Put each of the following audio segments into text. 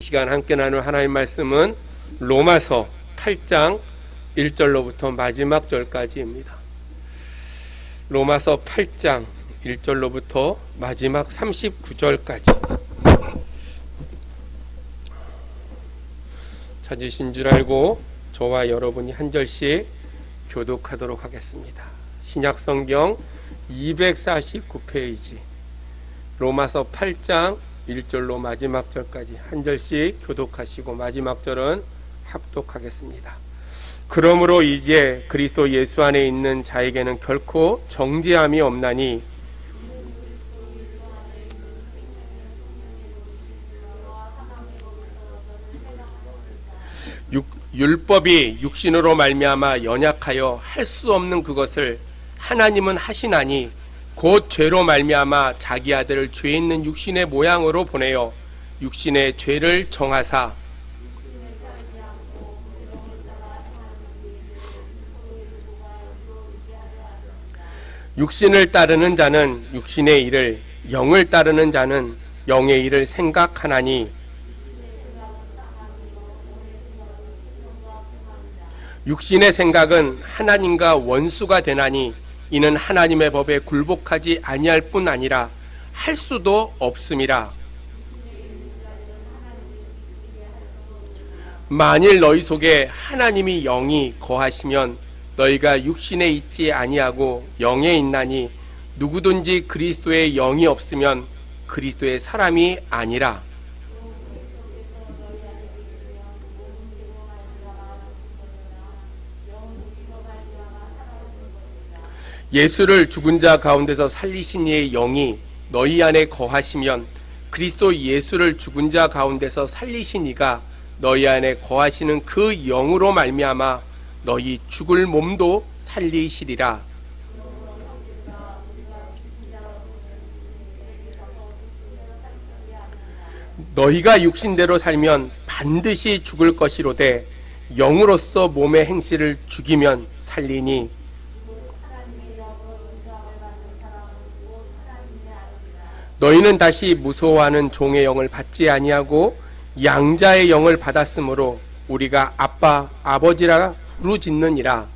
시간 함께 나눌 하나님 말씀은 로마서 8장 1절로부터 마지막 절까지입니다. 로마서 8장 1절로부터 마지막 39절까지. 찾으신 줄 알고 저와 여러분이 한 절씩 교독하도록 하겠습니다. 신약성경 249페이지 로마서 8장 1절로 마지막 절까지 한 절씩 교독하시고 마지막 절은 합독하겠습니다. 그러므로 이제 그리스도 예수 안에 있는 자에게는 결코 정죄함이 없나니 율법이 육신으로 말미암아 연약하여 할 수 없는 그것을 하나님은 하시나니 곧 죄로 말미암아 자기 아들을 죄 있는 육신의 모양으로 보내어 육신의 죄를 정하사 육신을 따르는 자는 육신의 일을, 영을 따르는 자는 영의 일을 생각하나니 육신의 생각은 하나님과 원수가 되나니 이는 하나님의 법에 굴복하지 아니할 뿐 아니라 할 수도 없음이라. 만일 너희 속에 하나님이 영이 거하시면 너희가 육신에 있지 아니하고 영에 있나니 누구든지 그리스도의 영이 없으면 그리스도의 사람이 아니라. 예수를 죽은 자 가운데서 살리신 이의 영이 너희 안에 거하시면 그리스도 예수를 죽은 자 가운데서 살리신 이가 너희 안에 거하시는 그 영으로 말미암아 너희 죽을 몸도 살리시리라. 너희가 육신대로 살면 반드시 죽을 것이로되 영으로서 몸의 행실을 죽이면 살리니 너희는 다시 무서워하는 종의 영을 받지 아니하고 양자의 영을 받았으므로 우리가 아빠, 아버지라 부르짖느니라.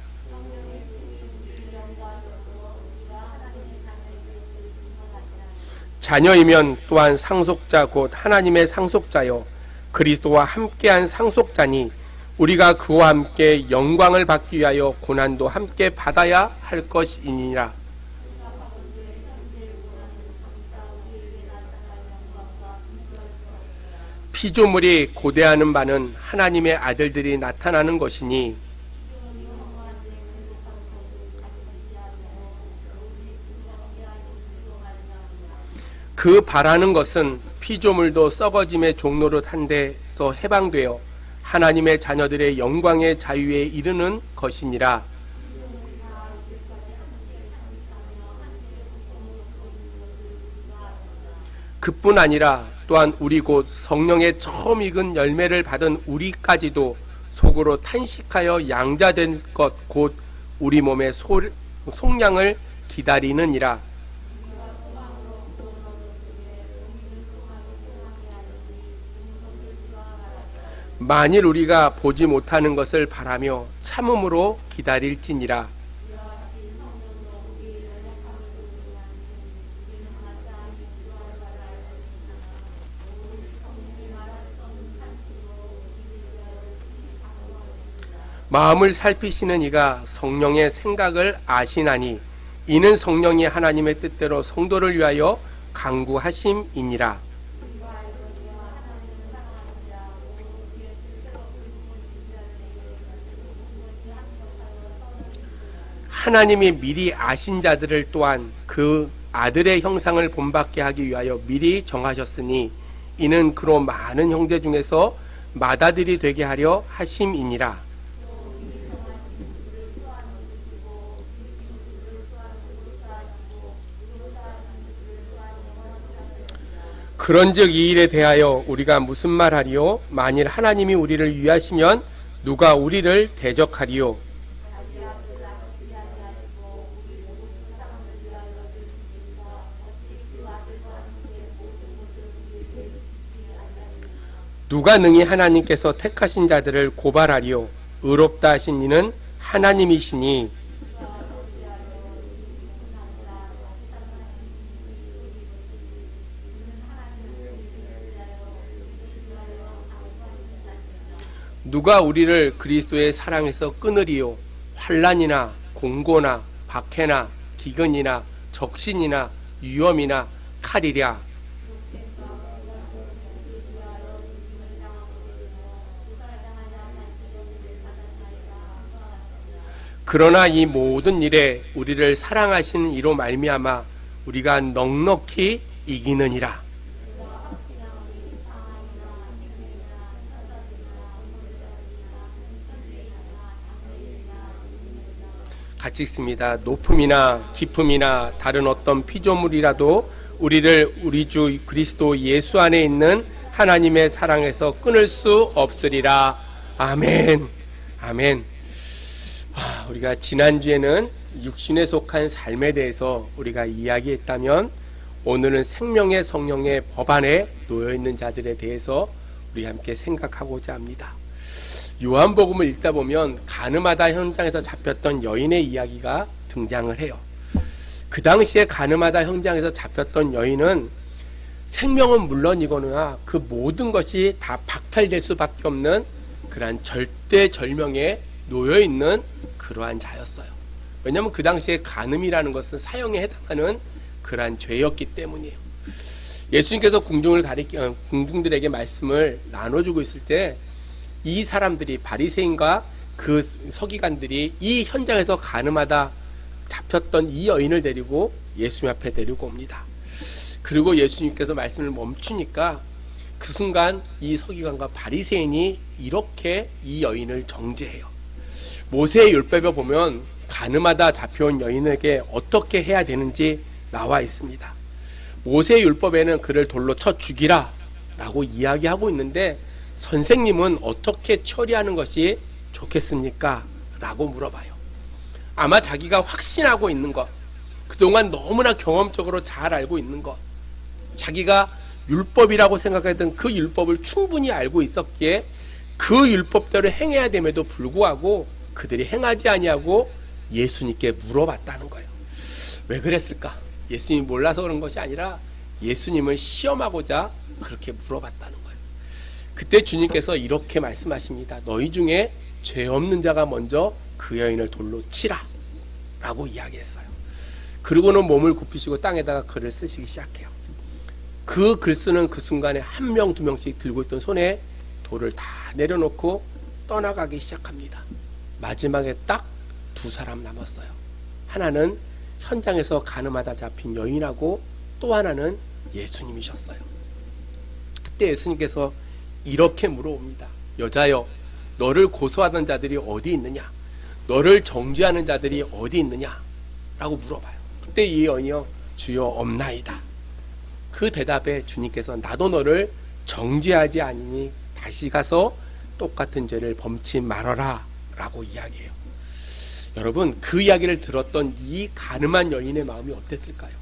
자녀이면 또한 상속자 곧 하나님의 상속자요 그리스도와 함께한 상속자니 우리가 그와 함께 영광을 받기 위하여 고난도 함께 받아야 할 것이니라. 피조물이 고대하는 바는 하나님의 아들들이 나타나는 것이니 그 바라는 것은 피조물도 썩어짐의 종로로 탄 데서 해방되어 하나님의 자녀들의 영광의 자유에 이르는 것이니라. 그뿐 아니라 또한 우리 곧 성령의 처음 익은 열매를 받은 우리까지도 속으로 탄식하여 양자된 것 곧 우리 몸의 속량을 기다리느니라. 만일 우리가 보지 못하는 것을 바라며 참음으로 기다릴지니라. 마음을 살피시는 이가 성령의 생각을 아시나니 이는 성령이 하나님의 뜻대로 성도를 위하여 간구하심이니라. 하나님이 미리 아신 자들을 또한 그 아들의 형상을 본받게 하기 위하여 미리 정하셨으니 이는 그로 많은 형제 중에서 맏아들이 되게 하려 하심이니라. 그런즉 이 일에 대하여 우리가 무슨 말하리요? 만일 하나님이 우리를 위하시면 누가 우리를 대적하리요? 누가 능히 하나님께서 택하신 자들을 고발하리요? 의롭다 하신 이는 하나님이시니. 누가 우리를 그리스도의 사랑에서 끊으리요? 환난이나 공고나 박해나 기근이나 적신이나 위험이나 칼이랴. 그러나 이 모든 일에 우리를 사랑하시는 이로 말미암아 우리가 넉넉히 이기느니라. 같이 읽습니다. 높음이나 깊음이나 다른 어떤 피조물이라도 우리를 우리 주 그리스도 예수 안에 있는 하나님의 사랑에서 끊을 수 없으리라. 아멘. 아멘. 우리가 지난주에는 육신에 속한 삶에 대해서 우리가 이야기했다면, 오늘은 생명의 성령의 법안에 놓여있는 자들에 대해서 우리 함께 생각하고자 합니다. 요한복음을 읽다 보면 가늠하다 현장에서 잡혔던 여인의 이야기가 등장을 해요. 그 당시에 가늠하다 현장에서 잡혔던 여인은 생명은 물론이거나 그 모든 것이 다 박탈될 수밖에 없는 그러한 절대절명에 놓여있는 그러한 자였어요. 왜냐하면 그 당시에 간음이라는 것은 사형에 해당하는 그러한 죄였기 때문이에요. 예수님께서 궁중들에게 말씀을 나눠주고 있을 때 이 사람들이, 바리새인과 그 서기관들이 이 현장에서 간음하다 잡혔던 이 여인을 데리고 예수님 앞에 데리고 옵니다. 그리고 예수님께서 말씀을 멈추니까 그 순간 이 서기관과 바리새인이 이렇게 이 여인을 정죄해요. 모세의 율법에 보면 간음하다 잡혀온 여인에게 어떻게 해야 되는지 나와 있습니다. 모세의 율법에는 그를 돌로 쳐 죽이라 라고 이야기하고 있는데, 선생님은 어떻게 처리하는 것이 좋겠습니까? 라고 물어봐요. 아마 자기가 확신하고 있는 것, 그동안 너무나 경험적으로 잘 알고 있는 것, 자기가 율법이라고 생각했던 그 율법을 충분히 알고 있었기에 그 율법대로 행해야 됨에도 불구하고 그들이 행하지 아니하고 예수님께 물어봤다는 거예요. 왜 그랬을까? 예수님이 몰라서 그런 것이 아니라 예수님을 시험하고자 그렇게 물어봤다는 거예요. 그때 주님께서 이렇게 말씀하십니다. 너희 중에 죄 없는 자가 먼저 그 여인을 돌로 치라 라고 이야기했어요. 그리고는 몸을 굽히시고 땅에다가 글을 쓰시기 시작해요. 그 글 쓰는 그 순간에 한 명, 두 명씩 들고 있던 손에 돌을 다 내려놓고 떠나가기 시작합니다. 마지막에 딱 두 사람 남았어요. 하나는 현장에서 간음하다 잡힌 여인하고 또 하나는 예수님이셨어요. 그때 예수님께서 이렇게 물어봅니다. 여자여, 너를 고소하던 자들이 어디 있느냐? 너를 정죄하는 자들이 어디 있느냐? 라고 물어봐요. 그때 이 여인이요, 주여 없나이다. 그 대답에 주님께서 나도 너를 정죄하지 아니니 다시 가서 똑같은 죄를 범치 말아라 라고 이야기해요. 여러분, 그 이야기를 들었던 이 간음한 여인의 마음이 어땠을까요?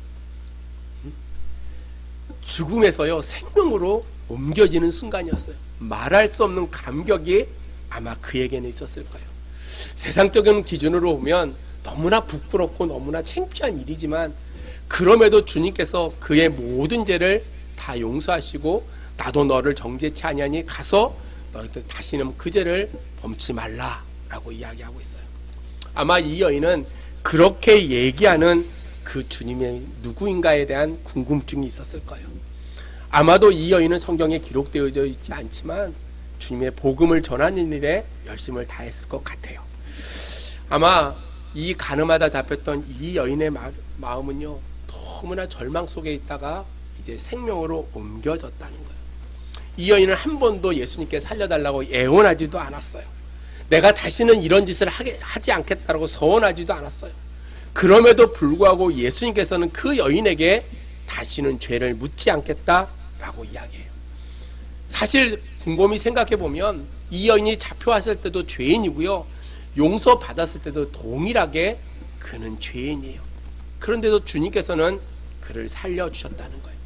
죽음에서요 생명으로 옮겨지는 순간이었어요. 말할 수 없는 감격이 아마 그에게는 있었을 거예요. 세상적인 기준으로 보면 너무나 부끄럽고 너무나 창피한 일이지만, 그럼에도 주님께서 그의 모든 죄를 다 용서하시고 나도 너를 정죄치 아니하니 가서 너희들 다시는 그 죄를 범치 말라라고 이야기하고 있어요. 아마 이 여인은 그렇게 얘기하는 그 주님의 누구인가에 대한 궁금증이 있었을 거예요. 아마도 이 여인은 성경에 기록되어져 있지 않지만 주님의 복음을 전하는 일에 열심을 다했을 것 같아요. 아마 이 간음하다 잡혔던 이 여인의 마음은요 너무나 절망 속에 있다가 이제 생명으로 옮겨졌다는 거예요. 이 여인은 한 번도 예수님께 살려달라고 애원하지도 않았어요. 내가 다시는 이런 짓을 하지 않겠다라고 서원하지도 않았어요. 그럼에도 불구하고 예수님께서는 그 여인에게 다시는 죄를 묻지 않겠다라고 이야기해요. 사실 곰곰이 생각해 보면 이 여인이 잡혀왔을 때도 죄인이고요, 용서받았을 때도 동일하게 그는 죄인이에요. 그런데도 주님께서는 그를 살려주셨다는 거예요.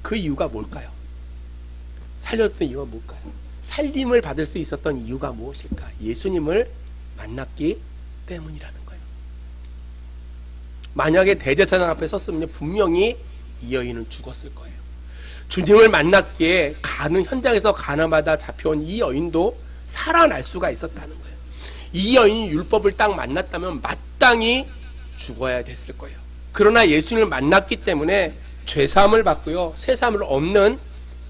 그 이유가 뭘까요? 살려줬던 이유가 뭘까요? 살림을 받을 수 있었던 이유가 무엇일까? 예수님을 만났기 때문이라는 거예요. 만약에 대제사장 앞에 섰으면 분명히 이 여인은 죽었을 거예요. 주님을 만났기에 현장에서 가늠하다 잡혀온 이 여인도 살아날 수가 있었다는 거예요. 이 여인이 율법을 딱 만났다면 마땅히 죽어야 됐을 거예요. 그러나 예수님을 만났기 때문에 죄사함을 받고요, 새사함을 얻는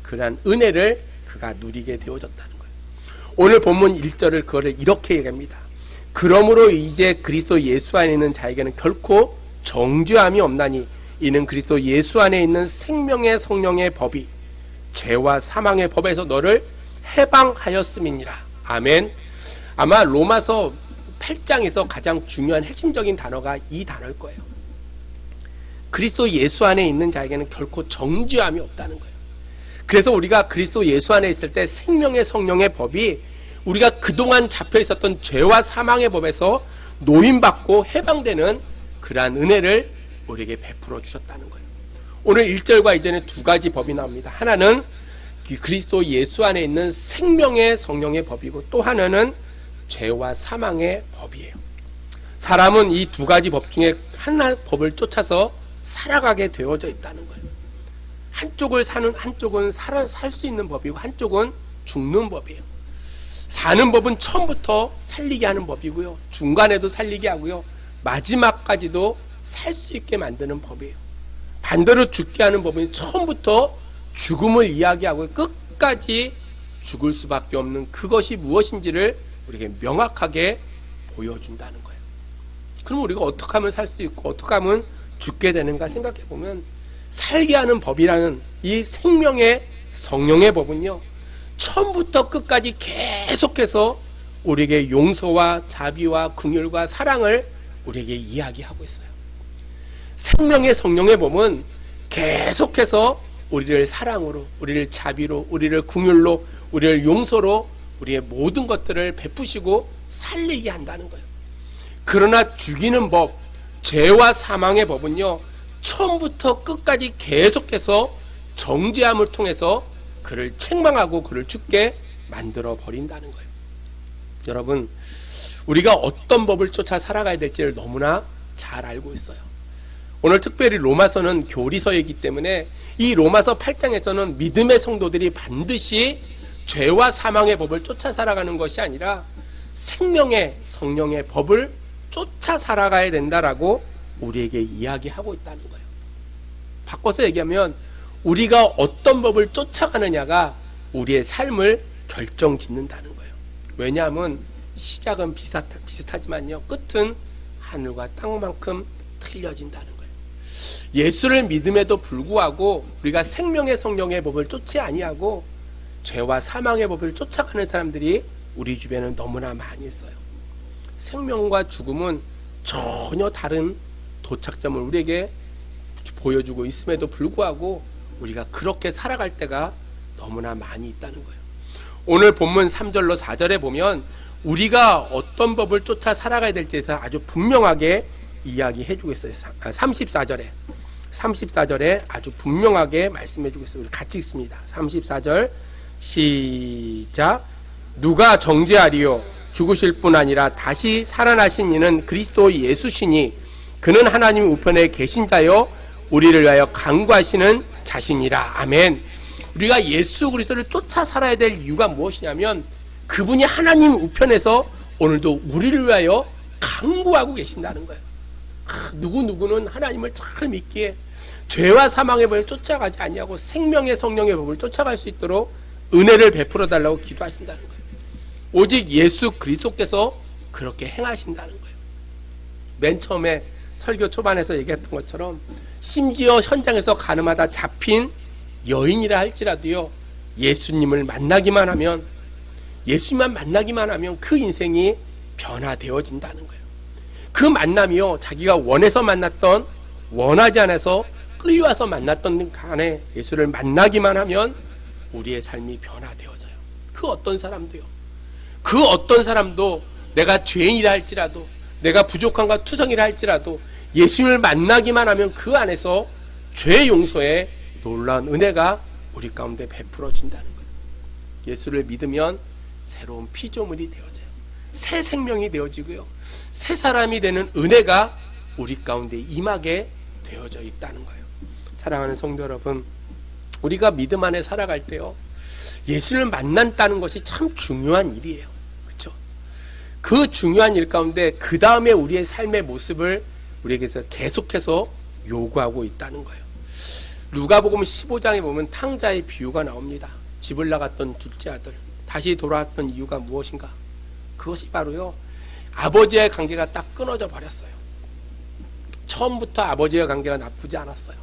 그러한 은혜를 그가 누리게 되어졌다는 거예요. 오늘 본문 1절을 그거를 이렇게 얘기합니다. 그러므로 이제 그리스도 예수 안에 있는 자에게는 결코 정죄함이 없나니 이는 그리스도 예수 안에 있는 생명의 성령의 법이 죄와 사망의 법에서 너를 해방하였음이니라. 아멘. 아마 로마서 8장에서 가장 중요한 핵심적인 단어가 이 단어일 거예요. 그리스도 예수 안에 있는 자에게는 결코 정죄함이 없다는 거예요. 그래서 우리가 그리스도 예수 안에 있을 때 생명의 성령의 법이 우리가 그동안 잡혀 있었던 죄와 사망의 법에서 노임받고 해방되는 그러한 은혜를 우리에게 베풀어 주셨다는 거예요. 오늘 1절과 2절에 두 가지 법이 나옵니다. 하나는 그리스도 예수 안에 있는 생명의 성령의 법이고, 또 하나는 죄와 사망의 법이에요. 사람은 이 두 가지 법 중에 하나 법을 쫓아서 살아가게 되어져 있다는 거예요. 한쪽은 살 수 있는 법이고 한쪽은 죽는 법이에요. 사는 법은 처음부터 살리게 하는 법이고요, 중간에도 살리게 하고요, 마지막까지도 살 수 있게 만드는 법이에요. 반대로 죽게 하는 법은 처음부터 죽음을 이야기하고 끝까지 죽을 수밖에 없는 그것이 무엇인지를 우리에게 명확하게 보여준다는 거예요. 그럼 우리가 어떻게 하면 살 수 있고 어떻게 하면 죽게 되는가 생각해 보면, 살게 하는 법이라는 이 생명의 성령의 법은요, 처음부터 끝까지 계속해서 우리에게 용서와 자비와 긍휼과 사랑을 우리에게 이야기하고 있어요. 생명의 성령의 법은 계속해서 우리를 사랑으로, 우리를 자비로, 우리를 긍휼로, 우리를 용서로 우리의 모든 것들을 베푸시고 살리게 한다는 거예요. 그러나 죽이는 법, 죄와 사망의 법은요, 처음부터 끝까지 계속해서 정죄함을 통해서 그를 책망하고 그를 죽게 만들어 버린다는 거예요. 여러분, 우리가 어떤 법을 쫓아 살아가야 될지를 너무나 잘 알고 있어요. 오늘 특별히 로마서는 교리서이기 때문에 이 로마서 8장에서는 믿음의 성도들이 반드시 죄와 사망의 법을 쫓아 살아가는 것이 아니라 생명의 성령의 법을 쫓아 살아가야 된다라고 우리에게 이야기하고 있다는 거예요. 바꿔서 얘기하면 우리가 어떤 법을 쫓아가느냐가 우리의 삶을 결정짓는다는 거예요. 왜냐하면 시작은 비슷하지만요, 끝은 하늘과 땅만큼 틀려진다는 거예요. 예수를 믿음에도 불구하고 우리가 생명의 성령의 법을 쫓지 아니하고 죄와 사망의 법을 쫓아가는 사람들이 우리 주변에는 너무나 많이 있어요. 생명과 죽음은 전혀 다른 도착점을 우리에게 보여주고 있음에도 불구하고 우리가 그렇게 살아갈 때가 너무나 많이 있다는 거예요. 오늘 본문 3절로 4절에 보면 우리가 어떤 법을 쫓아 살아가야 될지에 대해서 아주 분명하게 이야기해 주고 있어요. 34절에 아주 분명하게 말씀해 주고 있어요. 우리 같이 읽습니다. 34절 시작. 누가 정죄하리요? 죽으실 뿐 아니라 다시 살아나신 이는 그리스도 예수시니 그는 하나님 우편에 계신 자요 우리를 위하여 간구하시는 자신이라. 아멘. 우리가 예수 그리스도를 쫓아 살아야 될 이유가 무엇이냐면 그분이 하나님 우편에서 오늘도 우리를 위하여 간구하고 계신다는 거예요. 누구는 하나님을 잘 믿기에 죄와 사망의 법을 쫓아가지 아니하고 생명의 성령의 법을 쫓아갈 수 있도록 은혜를 베풀어 달라고 기도하신다는 거예요. 오직 예수 그리스도께서 그렇게 행하신다는 거예요. 맨 처음에 설교 초반에서 얘기했던 것처럼 심지어 현장에서 가늠하다 잡힌 여인이라 할지라도요, 예수님을 만나기만 하면 그 인생이 변화되어진다는 거예요. 그 만남이요, 자기가 원해서 만났던 원하지 않아서 끌려와서 만났던 간에 예수를 만나기만 하면 우리의 삶이 변화되어져요. 그 어떤 사람도 내가 죄인이라 할지라도 내가 부족함과 투성이라 할지라도 예수님을 만나기만 하면 그 안에서 죄 용서의 놀라운 은혜가 우리 가운데 베풀어진다는 거예요. 예수를 믿으면 새로운 피조물이 되어져요. 새 생명이 되어지고요. 새 사람이 되는 은혜가 우리 가운데 임하게 되어져 있다는 거예요. 사랑하는 성도 여러분, 우리가 믿음 안에 살아갈 때요, 예수를 만난다는 것이 참 중요한 일이에요. 그렇죠? 그 중요한 일 가운데 그 다음에 우리의 삶의 모습을 우리에게서 계속해서 요구하고 있다는 거예요. 누가복음 15장에 보면 탕자의 비유가 나옵니다. 집을 나갔던 둘째 아들, 다시 돌아왔던 이유가 무엇인가? 그것이 바로요, 아버지의 관계가 딱 끊어져 버렸어요. 처음부터 아버지의 관계가 나쁘지 않았어요.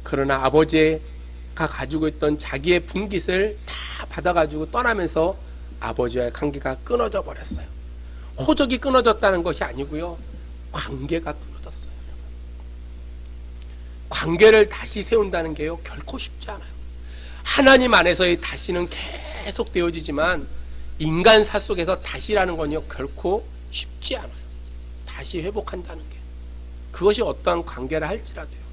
그러나 아버지가 가지고 있던 자기의 분깃을 다 받아가지고 떠나면서 아버지와의 관계가 끊어져 버렸어요. 호적이 끊어졌다는 것이 아니고요, 관계가 끊어졌어요. 여러분, 관계를 다시 세운다는 게요, 결코 쉽지 않아요. 하나님 안에서의 다시는 계속 되어지지만 인간 사 속에서 다시라는 건요, 결코 쉽지 않아요. 다시 회복한다는 게, 그것이 어떠한 관계라 할지라도요.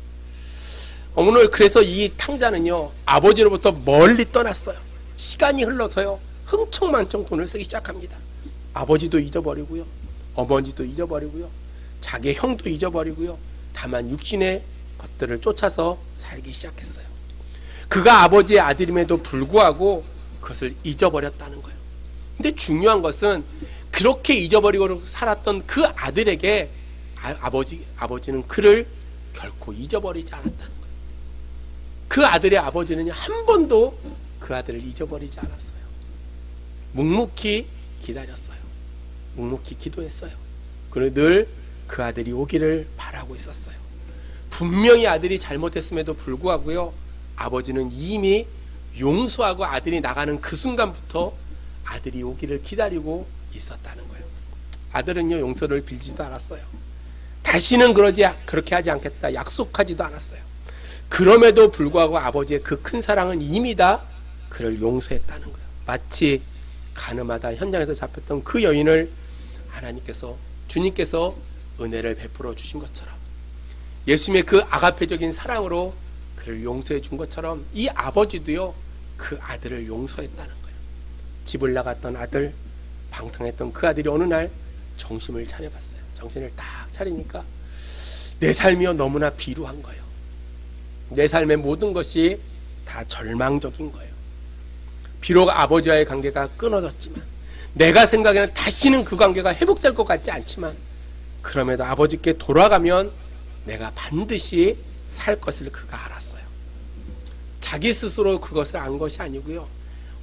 오늘 그래서 이 탕자는요, 아버지로부터 멀리 떠났어요. 시간이 흘러서요, 흥청망청 돈을 쓰기 시작합니다. 아버지도 잊어버리고요, 어머니도 잊어버리고요, 자기 형도 잊어버리고요, 다만 육신의 것들을 쫓아서 살기 시작했어요. 그가 아버지의 아들임에도 불구하고 그것을 잊어버렸다는 거예요. 근데 중요한 것은 그렇게 잊어버리고 살았던 그 아들에게 아버지는 그를 결코 잊어버리지 않았다는 거예요. 그 아들의 아버지는 한 번도 그 아들을 잊어버리지 않았어요. 묵묵히 기다렸어요. 묵묵히 기도했어요. 그리고 늘 그 아들이 오기를 바라고 있었어요. 분명히 아들이 잘못했음에도 불구하고요, 아버지는 이미 용서하고 아들이 나가는 그 순간부터 아들이 오기를 기다리고 있었다는 거예요. 아들은요, 용서를 빌지도 않았어요. 다시는 그렇게 하지 않겠다 약속하지도 않았어요. 그럼에도 불구하고 아버지의 그 큰 사랑은 이미 다 그를 용서했다는 거예요. 마치 가늠하다 현장에서 잡혔던 그 여인을 주님께서 은혜를 베풀어 주신 것처럼, 예수님의 그 아가페적인 사랑으로 그를 용서해 준 것처럼 이 아버지도요, 그 아들을 용서했다는 거예요. 집을 나갔던 아들, 방탕했던 그 아들이 어느 날 정신을 차려봤어요. 정신을 딱 차리니까 내 삶이요, 너무나 비루한 거예요. 내 삶의 모든 것이 다 절망적인 거예요. 비록 아버지와의 관계가 끊어졌지만, 내가 생각에는 다시는 그 관계가 회복될 것 같지 않지만, 그럼에도 아버지께 돌아가면 내가 반드시 살 것을 그가 알았어요. 자기 스스로 그것을 안 것이 아니고요,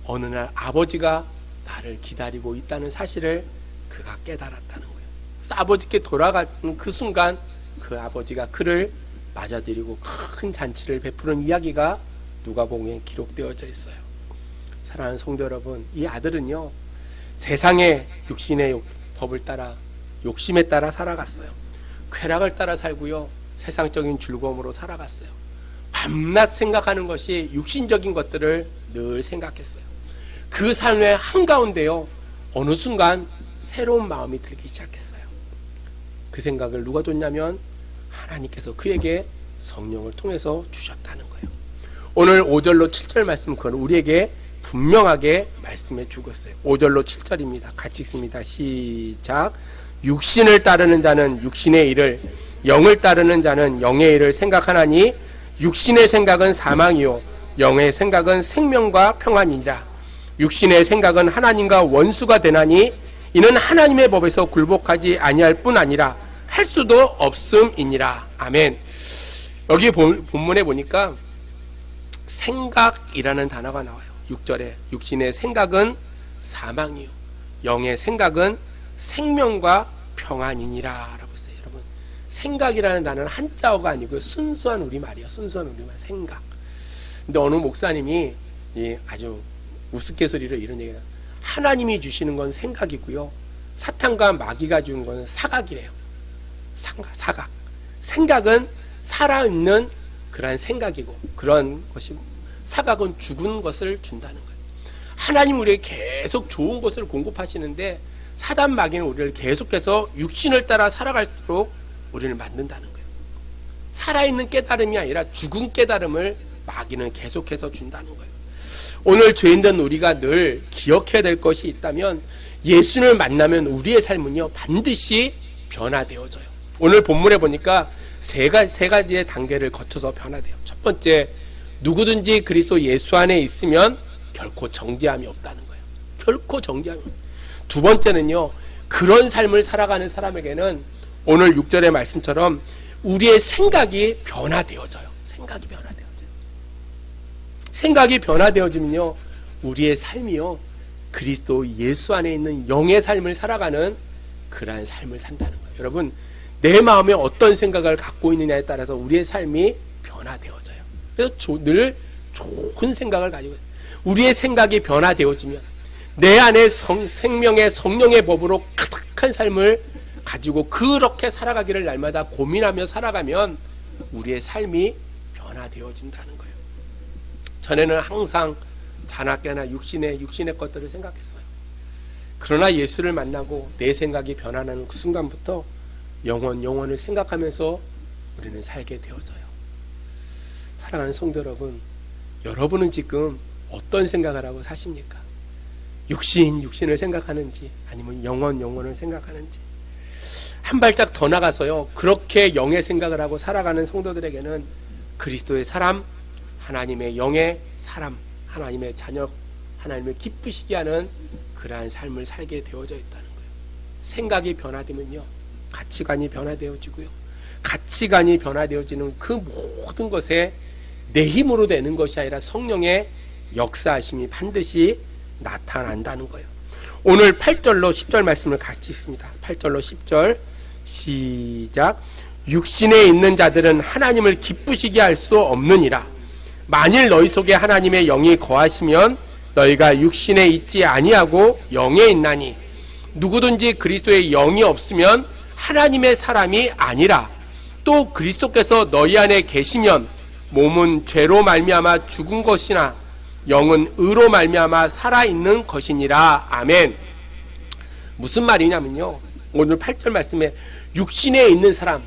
어느 날 아버지가 나를 기다리고 있다는 사실을 그가 깨달았다는 거예요. 그래서 아버지께 돌아가는 그 순간 그 아버지가 그를 맞아들이고 큰 잔치를 베푸는 이야기가 누가복음에 기록되어져 있어요. 사랑하는 성도 여러분, 이 아들은요, 세상의 육신의 법을 따라, 욕심에 따라 살아갔어요. 쾌락을 따라 살고요, 세상적인 즐거움으로 살아갔어요. 밤낮 생각하는 것이 육신적인 것들을 늘 생각했어요. 그 삶의 한가운데요, 어느 순간 새로운 마음이 들기 시작했어요. 그 생각을 누가 줬냐면 하나님께서 그에게 성령을 통해서 주셨다는 거예요. 오늘 5절로 7절 말씀, 그건 우리에게 분명하게 말씀해 주었어요. 5절로 7절입니다. 같이 읽습니다. 시작. 육신을 따르는 자는 육신의 일을, 영을 따르는 자는 영의 일을 생각하나니 육신의 생각은 사망이요 영의 생각은 생명과 평안이니라. 육신의 생각은 하나님과 원수가 되나니 이는 하나님의 법에서 굴복하지 아니할 뿐 아니라 할 수도 없음이니라. 아멘. 여기 본문에 보니까 생각이라는 단어가 나와요. 6절에 육신의 생각은 사망이요 영의 생각은 생명과 평안이니라 라고 써요. 여러분, 생각이라는 단어는 한자어가 아니고 순수한 우리말이에요. 순수한 우리말, 생각. 근데 어느 목사님이 아주 우스갯소리로 이런 얘기를 해요. 하나님이 주시는 건 생각이고요, 사탄과 마귀가 주는 건 사각이래요. 사각. 생각은 살아있는 그러한 생각이고 그런 것이고, 사각은 죽은 것을 준다는 거예요. 하나님 우리에게 계속 좋은 것을 공급하시는데 사단 마귀는 우리를 계속해서 육신을 따라 살아갈수록 우리를 만든다는 거예요. 살아있는 깨달음이 아니라 죽은 깨달음을 마귀는 계속해서 준다는 거예요. 오늘 죄인된 우리가 늘 기억해야 될 것이 있다면 예수를 만나면 우리의 삶은요 반드시 변화되어져요. 오늘 본문에 보니까 세 가지의 단계를 거쳐서 변화돼요. 첫 번째, 누구든지 그리스도 예수 안에 있으면 결코 정죄함이 없다는 거예요. 결코 정죄함이 없어요. 두 번째는요, 그런 삶을 살아가는 사람에게는 오늘 6절의 말씀처럼 우리의 생각이 변화되어져요. 생각이 변화되어지면요 우리의 삶이요 그리스도 예수 안에 있는 영의 삶을 살아가는 그러한 삶을 산다는 거예요. 여러분, 내 마음에 어떤 생각을 갖고 있느냐에 따라서 우리의 삶이 변화되어져요. 그래서 늘 좋은 생각을 가지고 우리의 생각이 변화되어지면 내 안에 생명의 성령의 법으로 가득한 삶을 가지고 그렇게 살아가기를 날마다 고민하며 살아가면 우리의 삶이 변화되어진다는 거예요. 전에는 항상 잔악계나 육신의 것들을 생각했어요. 그러나 예수를 만나고 내 생각이 변화하는 그 순간부터 영원을 생각하면서 우리는 살게 되어져요. 사랑하는 성도 여러분, 여러분은 지금 어떤 생각을 하고 사십니까? 육신을 생각하는지 아니면 영원을 생각하는지. 한 발짝 더 나가서요 그렇게 영의 생각을 하고 살아가는 성도들에게는 그리스도의 사람, 하나님의 영의 사람, 하나님의 자녀, 하나님을 기쁘시게 하는 그러한 삶을 살게 되어져 있다는 거예요. 생각이 변화되면요 가치관이 변화되어지고요, 가치관이 변화되어지는 그 모든 것에 내 힘으로 되는 것이 아니라 성령의 역사하심이 반드시 나타난다는 거예요. 오늘 8절로 10절 말씀을 같이 읽습니다. 8절로 10절 시작. 육신에 있는 자들은 하나님을 기쁘시게 할 수 없느니라. 만일 너희 속에 하나님의 영이 거하시면 너희가 육신에 있지 아니하고 영에 있나니 누구든지 그리스도의 영이 없으면 하나님의 사람이 아니라. 또 그리스도께서 너희 안에 계시면 몸은 죄로 말미암아 죽은 것이나 영은 의로 말미암아 살아있는 것이니라. 아멘. 무슨 말이냐면요, 오늘 8절 말씀에 육신에 있는 사람,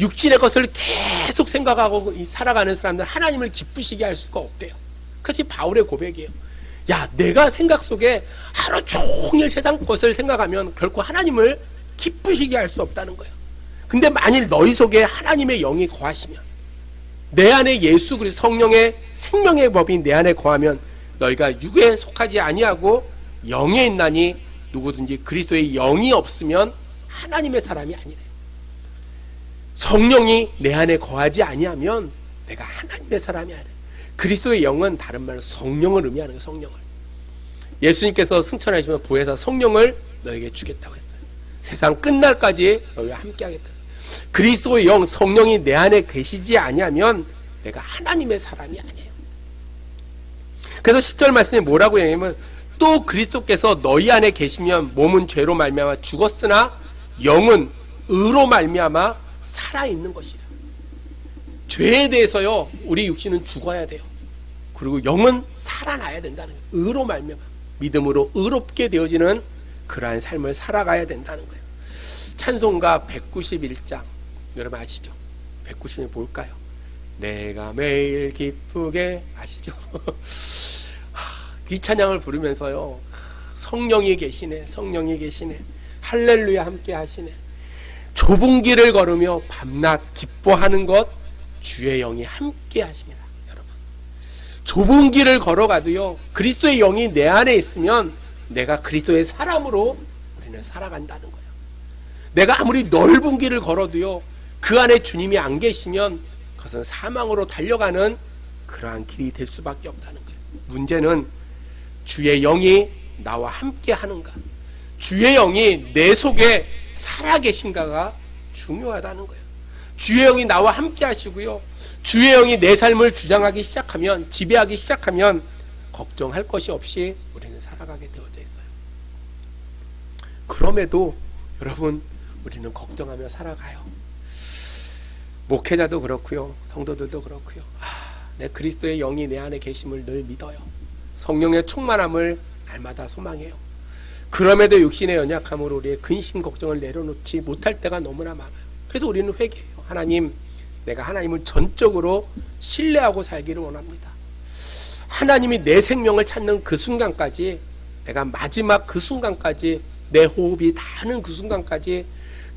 육신의 것을 계속 생각하고 살아가는 사람들은 하나님을 기쁘시게 할 수가 없대요. 그것이 바울의 고백이에요. 야, 내가 생각 속에 하루 종일 세상 것을 생각하면 결코 하나님을 기쁘시게 할 수 없다는 거예요. 근데 만일 너희 속에 하나님의 영이 거하시면, 내 안에 예수 그리스도 성령의 생명의 법이 내 안에 거하면 너희가 육에 속하지 아니하고 영에 있나니 누구든지 그리스도의 영이 없으면 하나님의 사람이 아니래. 성령이 내 안에 거하지 아니하면 내가 하나님의 사람이 아니래. 그리스도의 영은 다른 말로 성령을 의미하는 거예요. 성령을. 예수님께서 승천하시면 보혜사 성령을 너에게 주겠다고 했어요. 세상 끝날까지 너희와 함께 하겠다. 그리스도의 영, 성령이 내 안에 계시지 아니하면 내가 하나님의 사람이 아니에요. 그래서 10절 말씀에 뭐라고 얘기하면, 또 그리스도께서 너희 안에 계시면 몸은 죄로 말미암아 죽었으나 영은 의로 말미암아 살아있는 것이라. 죄에 대해서요 우리 육신은 죽어야 돼요. 그리고 영은 살아나야 된다는 거예요. 의로 말미암아 믿음으로 의롭게 되어지는 그러한 삶을 살아가야 된다는 거예요. 찬송가 191장 여러분 아시죠? 190이 뭘까요? 내가 매일 기쁘게, 아시죠? 이 찬양을 부르면서요 성령이 계시네, 성령이 계시네, 할렐루야 함께 하시네. 좁은 길을 걸으며 밤낮 기뻐하는 것 주의 영이 함께 하십니다. 여러분, 좁은 길을 걸어가도요 그리스도의 영이 내 안에 있으면 내가 그리스도의 사람으로 우리는 살아간다는 거예요. 내가 아무리 넓은 길을 걸어도요 그 안에 주님이 안 계시면 그것은 사망으로 달려가는 그러한 길이 될 수밖에 없다는 거예요. 문제는 주의 영이 나와 함께 하는가, 주의 영이 내 속에 살아계신가가 중요하다는 거예요. 주의 영이 나와 함께 하시고요, 주의 영이 내 삶을 주장하기 시작하면, 지배하기 시작하면 걱정할 것이 없이 우리는 살아가게 되어져 있어요. 그럼에도 여러분 우리는 걱정하며 살아가요. 목회자도 그렇고요, 성도들도 그렇고요. 내 그리스도의 영이 내 안에 계심을 늘 믿어요. 성령의 충만함을 날마다 소망해요. 그럼에도 육신의 연약함으로 우리의 근심 걱정을 내려놓지 못할 때가 너무나 많아요. 그래서 우리는 회개해요. 하나님, 내가 하나님을 전적으로 신뢰하고 살기를 원합니다. 하나님이 내 생명을 찾는 그 순간까지, 내가 마지막 그 순간까지, 내 호흡이 닿는 그 순간까지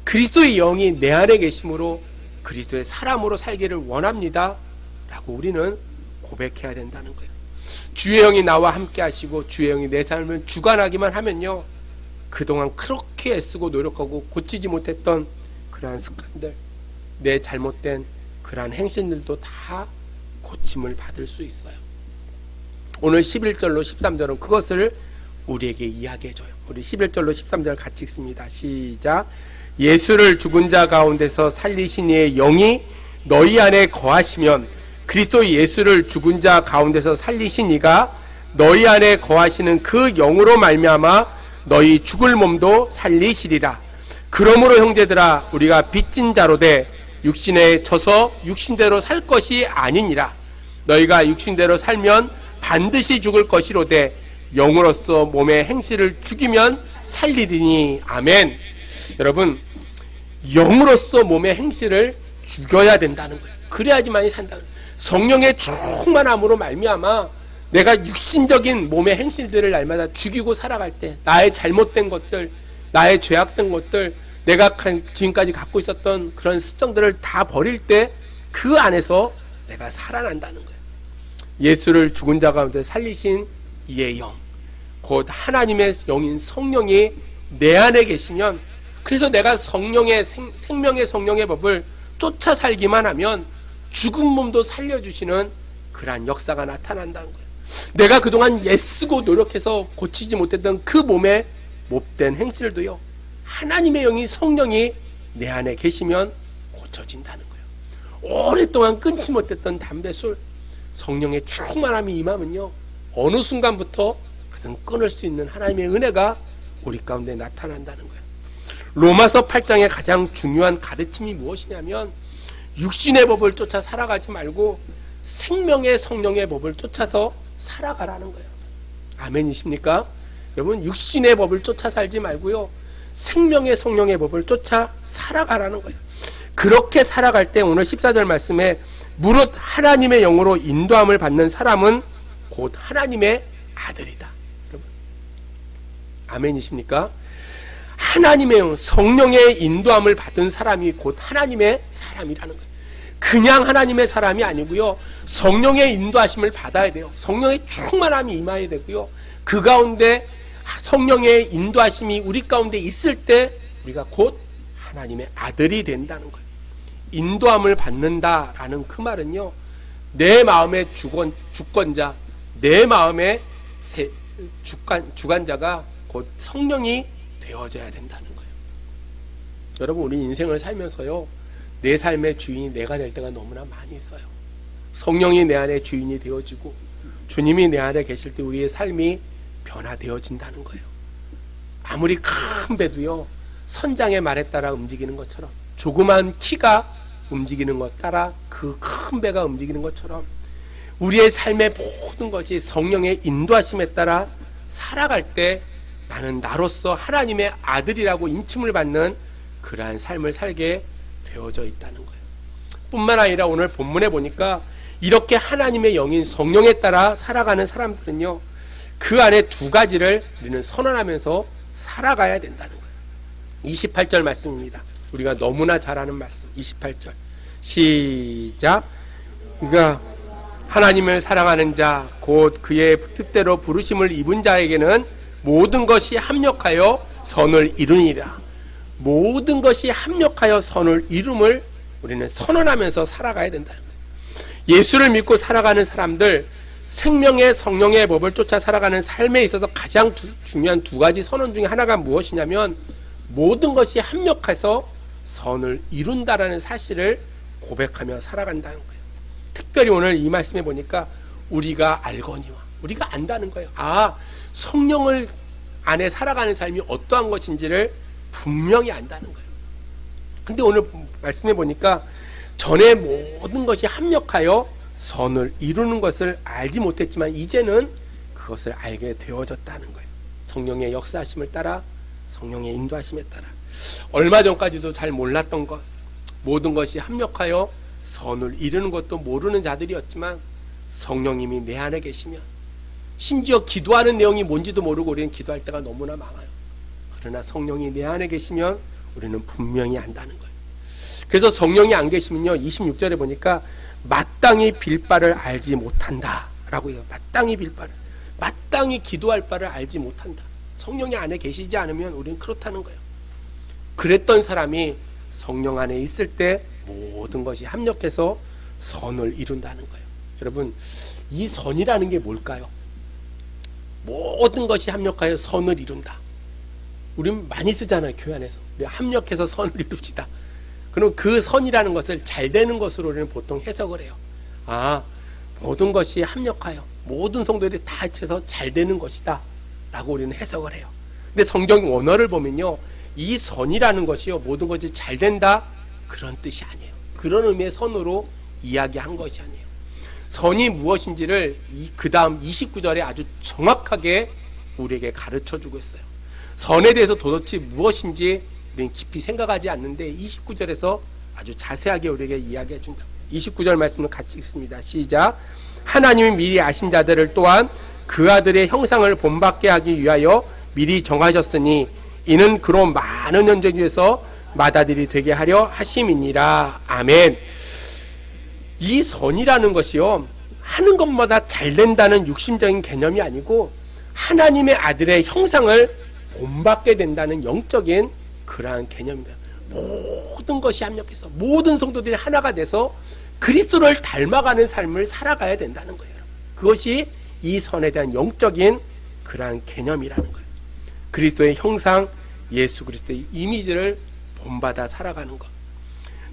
그리스도의 영이 내 안에 계심으로 그리스도의 사람으로 살기를 원합니다 라고 우리는 고백해야 된다는 거예요. 주의 영이 나와 함께 하시고 주의 영이 내 삶을 주관하기만 하면요, 그동안 그렇게 애쓰고 노력하고 고치지 못했던 그러한 습관들, 내 잘못된 그러한 행실들도 다 고침을 받을 수 있어요. 오늘 11절로 13절은 그것을 우리에게 이야기해줘요. 우리 11절로 13절 같이 읽습니다. 시작. 예수를 죽은 자 가운데서 살리신 이의 영이 너희 안에 거하시면 그리스도 예수를 죽은 자 가운데서 살리신 이가 너희 안에 거하시는 그 영으로 말미암아 너희 죽을 몸도 살리시리라. 그러므로 형제들아, 우리가 빚진 자로 돼 육신에 져서 육신대로 살 것이 아니니라. 너희가 육신대로 살면 반드시 죽을 것이로되 영으로서 몸의 행실을 죽이면 살리리니. 아멘. 여러분, 영으로서 몸의 행실을 죽여야 된다는 거예요. 그래야지만이 산다는 거예요. 성령의 충만함으로 말미암아 내가 육신적인 몸의 행실들을 날마다 죽이고 살아갈 때, 나의 잘못된 것들, 나의 죄악된 것들, 내가 지금까지 갖고 있었던 그런 습성들을 다 버릴 때 그 안에서 내가 살아난다는 거예요. 예수를 죽은 자 가운데 살리신 이의 영, 곧 하나님의 영인 성령이 내 안에 계시면, 그래서 내가 성령의 생명의 성령의 법을 쫓아 살기만 하면 죽은 몸도 살려주시는 그러한 역사가 나타난다는 거예요. 내가 그동안 애쓰고 노력해서 고치지 못했던 그 몸의 못된 행실도요, 하나님의 영이 성령이 내 안에 계시면 고쳐진다는 거예요. 오랫동안 끊지 못했던 담배, 술, 성령의 충만함이 임하면요, 어느 순간부터 그것은 끊을 수 있는 하나님의 은혜가 우리 가운데 나타난다는 거예요. 로마서 8장의 가장 중요한 가르침이 무엇이냐면, 육신의 법을 쫓아 살아가지 말고 생명의 성령의 법을 쫓아서 살아가라는 거예요. 아멘이십니까? 여러분, 육신의 법을 쫓아 살지 말고요, 생명의 성령의 법을 쫓아 살아가라는 거예요. 그렇게 살아갈 때 오늘 14절 말씀에 무릇 하나님의 영으로 인도함을 받는 사람은 곧 하나님의 아들이다. 여러분, 아멘이십니까? 하나님의 영, 성령의 인도함을 받은 사람이 곧 하나님의 사람이라는 거예요. 그냥 하나님의 사람이 아니고요, 성령의 인도하심을 받아야 돼요. 성령의 충만함이 임해야 되고요, 그 가운데 성령의 인도하심이 우리 가운데 있을 때 우리가 곧 하나님의 아들이 된다는 거예요. 인도함을 받는다라는 그 말은요, 내 마음의 주권자, 내 마음의 주관자가 곧 성령이 되어져야 된다는 거예요. 여러분, 우리 인생을 살면서요, 내 삶의 주인이 내가 될 때가 너무나 많이 있어요. 성령이 내 안에 주인이 되어지고 주님이 내 안에 계실 때 우리의 삶이 변화되어진다는 거예요. 아무리 큰 배도요, 선장의 말에 따라 움직이는 것처럼, 조그만 키가 움직이는 것 따라 그 큰 배가 움직이는 것처럼 우리의 삶의 모든 것이 성령의 인도하심에 따라 살아갈 때 나는 나로서 하나님의 아들이라고 인침을 받는 그러한 삶을 살게 되어져 있다는 거예요. 뿐만 아니라 오늘 본문에 보니까 이렇게 하나님의 영인 성령에 따라 살아가는 사람들은요, 그 안에 두 가지를 우리는 선언하면서 살아가야 된다는 거예요. 28절 말씀입니다. 우리가 너무나 잘 아는 말씀, 28절 시작. 그러니까 하나님을 사랑하는 자, 곧 그의 뜻대로 부르심을 입은 자에게는 모든 것이 합력하여 선을 이루니라. 모든 것이 합력하여 선을 이룸을 우리는 선언하면서 살아가야 된다는 거예요. 예수를 믿고 살아가는 사람들, 생명의 성령의 법을 쫓아 살아가는 삶에 있어서 가장 중요한 두 가지 선언 중에 하나가 무엇이냐면, 모든 것이 합력해서 선을 이룬다라는 사실을 고백하며 살아간다는 거예요. 특별히 오늘 이 말씀에 보니까 우리가 알거니와, 우리가 안다는 거예요. 아, 성령을 안에 살아가는 삶이 어떠한 것인지를 분명히 안다는 거예요. 근데 오늘 말씀해 보니까 전에 모든 것이 합력하여 선을 이루는 것을 알지 못했지만 이제는 그것을 알게 되어졌다는 거예요. 성령의 역사하심을 따라, 성령의 인도하심에 따라. 얼마 전까지도 잘 몰랐던 것, 모든 것이 합력하여 선을 이루는 것도 모르는 자들이었지만 성령님이 내 안에 계시면, 심지어 기도하는 내용이 뭔지도 모르고 우리는 기도할 때가 너무나 많아요. 그러나 성령이 내 안에 계시면 우리는 분명히 안다는 거예요. 그래서 성령이 안 계시면요, 26절에 보니까 마땅히 빌 바를 알지 못한다 라고 해요. 마땅히 기도할 바를 알지 못한다. 성령이 안에 계시지 않으면 우리는 그렇다는 거예요. 그랬던 사람이 성령 안에 있을 때 모든 것이 합력해서 선을 이룬다는 거예요. 여러분, 이 선이라는 게 뭘까요? 모든 것이 합력하여 선을 이룬다. 우리는 많이 쓰잖아요, 교회 안에서. 우리 합력해서 선을 이룹시다. 그럼 그 선이라는 것을 잘 되는 것으로 우리는 보통 해석을 해요. 모든 것이 합력하여 모든 성도들이 다 합쳐서 잘 되는 것이다 라고 우리는 해석을 해요. 근데 성경 원어를 보면요, 이 선이라는 것이요, 모든 것이 잘 된다 그런 뜻이 아니에요. 그런 의미의 선으로 이야기한 것이 아니에요. 선이 무엇인지를 그 다음 29절에 아주 정확하게 우리에게 가르쳐주고 있어요. 선에 대해서 도대체 무엇인지 우리는 깊이 생각하지 않는데 29절에서 아주 자세하게 우리에게 이야기해 준다. 29절 말씀을 같이 읽습니다. 시작. 하나님이 미리 아신 자들을 또한 그 아들의 형상을 본받게 하기 위하여 미리 정하셨으니 이는 그로 많은 현장 중에서 맏아들이 되게 하려 하심이니라. 아멘. 이 선이라는 것이요, 하는 것마다 잘 된다는 육신적인 개념이 아니고 하나님의 아들의 형상을 본받게 된다는 영적인 그러한 개념입니다. 모든 것이 합력해서 모든 성도들이 하나가 돼서 그리스도를 닮아가는 삶을 살아가야 된다는 거예요. 그것이 이 선에 대한 영적인 그러한 개념이라는 거예요. 그리스도의 형상, 예수 그리스도의 이미지를 본받아 살아가는 것.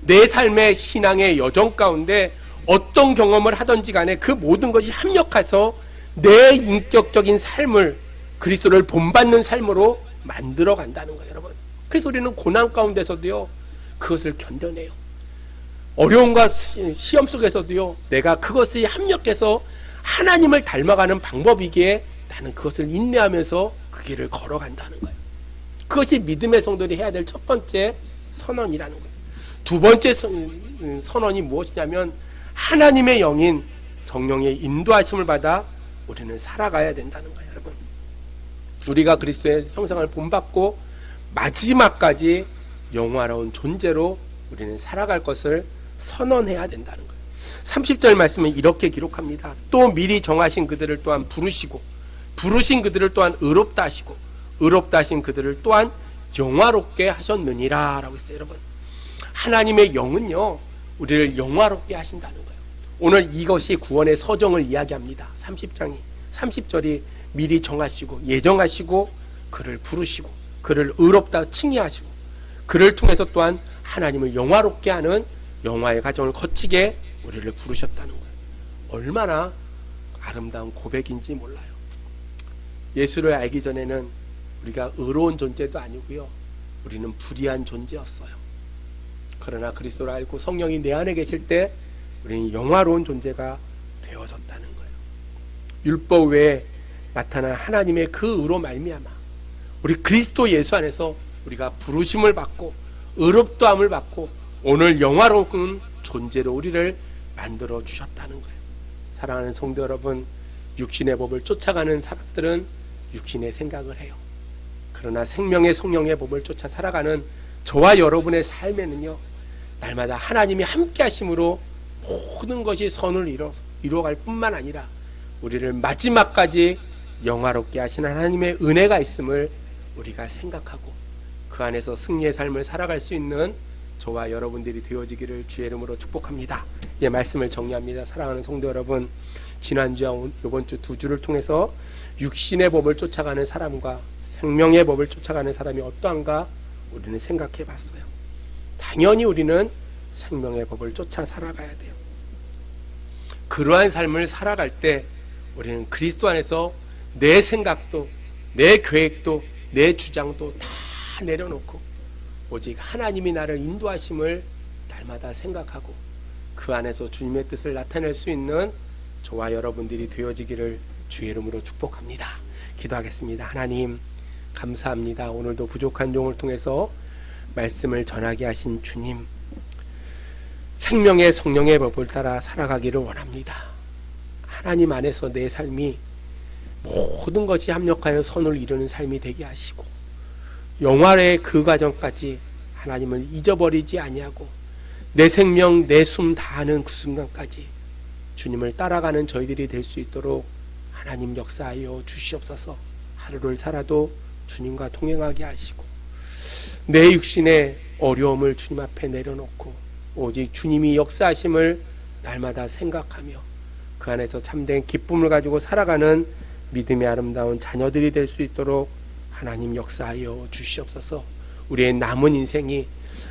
내 삶의 신앙의 여정 가운데 어떤 경험을 하든지 간에 그 모든 것이 합력해서 내 인격적인 삶을 그리스도를 본받는 삶으로 만들어 간다는 거예요, 여러분. 그래서 우리는 고난 가운데서도요, 그것을 견뎌내요. 어려움과 시험 속에서도요, 내가 그것이 합력해서 하나님을 닮아가는 방법이기에 나는 그것을 인내하면서 그 길을 걸어간다는 거예요. 그것이 믿음의 성도들이 해야 될 첫 번째 선언이라는 거예요. 두 번째 선언이 무엇이냐면 하나님의 영인 성령의 인도하심을 받아 우리는 살아가야 된다는 거예요, 여러분. 우리가 그리스도의 형상을 본받고 마지막까지 영화로운 존재로 우리는 살아갈 것을 선언해야 된다는 거예요. 30절 말씀은 이렇게 기록합니다. 또 미리 정하신 그들을 또한 부르시고 부르신 그들을 또한 의롭다 하시고 의롭다 하신 그들을 또한 영화롭게 하셨느니라 라고 했어요, 여러분. 하나님의 영은요, 우리를 영화롭게 하신다는 거예요. 오늘 이것이 구원의 서정을 이야기합니다. 30절이 미리 정하시고 예정하시고 그를 부르시고 그를 의롭다 칭의하시고 그를 통해서 또한 하나님을 영화롭게 하는 영화의 과정을 거치게 우리를 부르셨다는 거예요. 얼마나 아름다운 고백인지 몰라요. 예수를 알기 전에는 우리가 의로운 존재도 아니고요, 우리는 불의한 존재였어요. 그러나 그리스도를 알고 성령이 내 안에 계실 때 우리는 영화로운 존재가 되어졌다는 거예요. 율법 외에 나타난 하나님의 그 의로 말미암아 우리 그리스도 예수 안에서 우리가 부르심을 받고 의롭도함을 받고 오늘 영화로운 존재로 우리를 만들어 주셨다는 거예요. 사랑하는 성도 여러분, 육신의 법을 쫓아가는 사람들은 육신의 생각을 해요. 그러나 생명의 성령의 법을 쫓아 살아가는 저와 여러분의 삶에는요, 날마다 하나님이 함께 하심으로 모든 것이 선을 이루어갈 뿐만 아니라 우리를 마지막까지 영화롭게 하시는 하나님의 은혜가 있음을 우리가 생각하고 그 안에서 승리의 삶을 살아갈 수 있는 저와 여러분들이 되어지기를 주의 이름으로 축복합니다. 이제 말씀을 정리합니다. 사랑하는 성도 여러분, 지난주와 이번 주 두 주를 통해서 육신의 법을 쫓아가는 사람과 생명의 법을 쫓아가는 사람이 어떠한가 우리는 생각해 봤어요. 당연히 우리는 생명의 법을 쫓아 살아가야 돼요. 그러한 삶을 살아갈 때 우리는 그리스도 안에서 내 생각도 내 계획도 내 주장도 다 내려놓고 오직 하나님이 나를 인도하심을 날마다 생각하고 그 안에서 주님의 뜻을 나타낼 수 있는 저와 여러분들이 되어지기를 주의 이름으로 축복합니다. 기도하겠습니다. 하나님 감사합니다. 오늘도 부족한 용을 통해서 말씀을 전하게 하신 주님, 생명의 성령의 법을 따라 살아가기를 원합니다. 하나님 안에서 내 삶이 모든 것이 합력하여 선을 이루는 삶이 되게 하시고, 영화의 그 과정까지 하나님을 잊어버리지 아니하고 내 생명 내 숨 다하는 그 순간까지 주님을 따라가는 저희들이 될 수 있도록 하나님 역사하여 주시옵소서. 하루를 살아도 주님과 동행하게 하시고, 내 육신의 어려움을 주님 앞에 내려놓고 오직 주님이 역사하심을 날마다 생각하며 그 안에서 참된 기쁨을 가지고 살아가는 믿음의 아름다운 자녀들이 될 수 있도록 하나님 역사하여 주시옵소서. 우리의 남은 인생이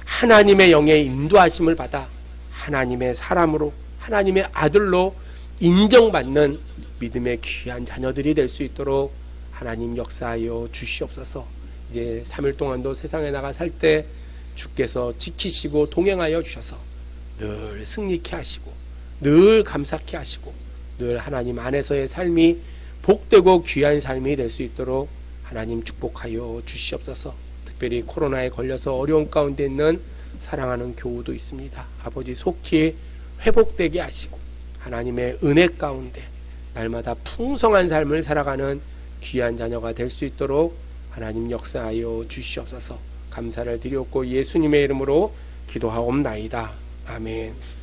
하나님의 영의 인도하심을 받아 하나님의 사람으로, 하나님의 아들로 인정받는 믿음의 귀한 자녀들이 될 수 있도록 하나님 역사하여 주시옵소서. 이제 3일 동안도 세상에 나가 살 때 주께서 지키시고 동행하여 주셔서 늘 승리케 하시고 늘 감사케 하시고 늘 하나님 안에서의 삶이 복되고 귀한 삶이 될 수 있도록 하나님 축복하여 주시옵소서. 특별히 코로나에 걸려서 어려운 가운데 있는 사랑하는 교우도 있습니다. 아버지 속히 회복되게 하시고 하나님의 은혜 가운데 날마다 풍성한 삶을 살아가는 귀한 자녀가 될 수 있도록 하나님 역사하여 주시옵소서. 감사를 드리옵고 예수님의 이름으로 기도하옵나이다. 아멘.